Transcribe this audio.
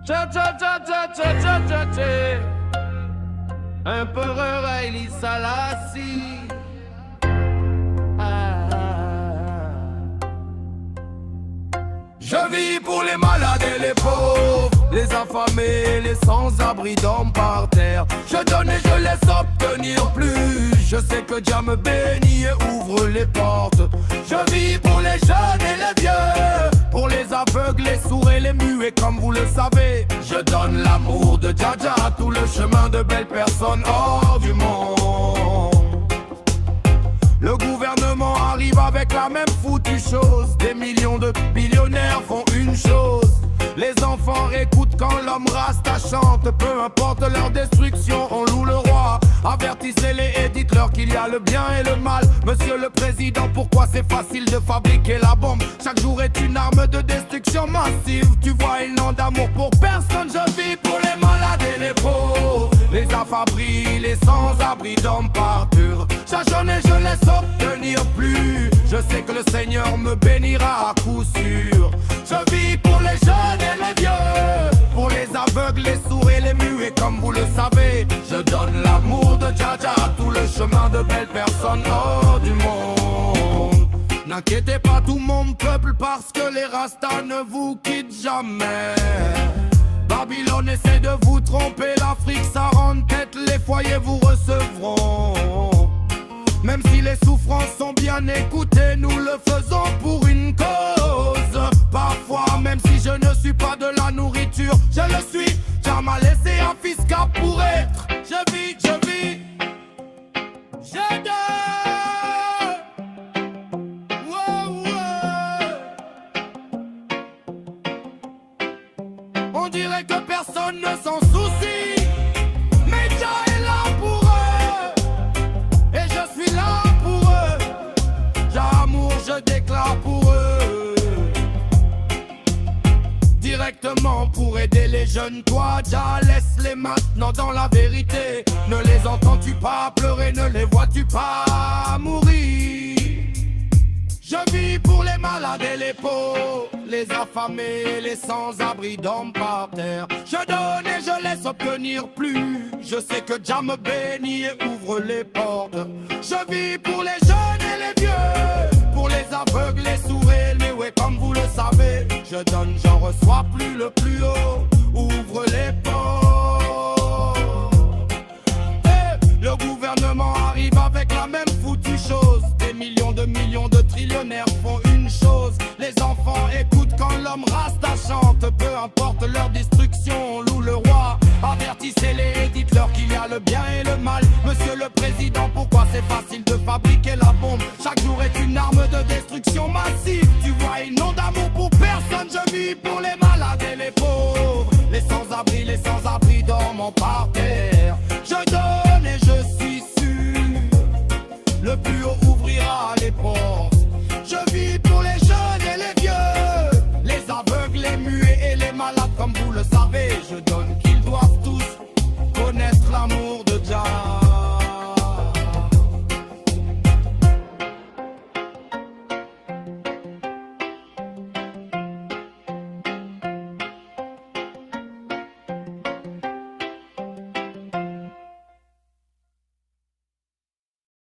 Tcha. Empereur Haïli Salassi. Je vis pour les malades et les pauvres, les affamés, les sans-abri d'hommes par terre. Je donne et je laisse obtenir plus. Je sais que Dieu me bénit et ouvre les portes. Je vis pour les jeunes et les vieux, pour les aveugles, les sourds et les muets comme vous le savez. Je donne l'amour de Dja à tout le chemin de belles personnes hors du monde. Le gouvernement arrive avec la même foutue chose. Des millions de billionnaires font une chose. Les enfants écoutent quand l'homme rasta chante. Peu importe leur destruction, on loue le roi. Avertissez-les et dites-leur qu'il y a le bien et le mal. Monsieur le Président, pourquoi c'est facile de fabriquer la bombe? Chaque jour est une arme de destruction massive. Tu vois, ils n'ont d'amour pour personne. Je vis pour les malades et les pauvres, les affabris, les sans-abri d'hommes par terre. Chaque journée je laisse obtenir plus. Je sais que le Seigneur me bénira à coup sûr. Je vis pour les jeunes et les vieux, pour les aveugles, les sourds et les muets comme vous le savez. Je donne l'amour de Dja à tout le chemin de belles personnes hors du monde. N'inquiétez pas tout mon peuple parce que les rastas ne vous quittent jamais. Babylone essaie de vous tromper, l'Afrique ça rend tête, les foyers vous recevront. Même si les souffrances sont bien écoutées, nous le faisons pour une cause. Parfois, même si je ne suis pas de la nourriture, je le suis. Car m'a laissé un fils qu'à pour être. Je vis, je donne. On dirait que personne ne s'en soucie, mais Dja est là pour eux. Et je suis là pour eux. J'amour, je déclare pour eux. Directement pour aider les jeunes, toi Dja, laisse-les maintenant dans la vérité. Ne les entends-tu pas pleurer, ne les vois-tu pas mourir? Je vis pour les malades et les pauvres, les affamés, les sans-abri d'hommes par terre. Je donne et je laisse obtenir plus. Je sais que Dja me bénit et ouvre les portes. Je vis pour les jeunes et les vieux, pour les aveugles, les sourds et les muets comme vous le savez. Je donne, j'en reçois plus le plus haut. Ouvre les portes. Et le gouvernement arrive avec la même foutue chose. Des millions de trillionnaires font une chose. Les enfants écoutent quand l'homme rasta chante. Peu importe leur destruction, on loue le roi. Avertissez-les et dites-leur qu'il y a le bien et le mal. Monsieur le Président, pourquoi c'est facile de fabriquer la bombe? Chaque jour est une arme de destruction massive. Tu vois, ils n'ont d'amour pour personne. Je vis pour les malades et les pauvres, les sans-abri dorment par terre. Je donne et je suis sûr, le plus haut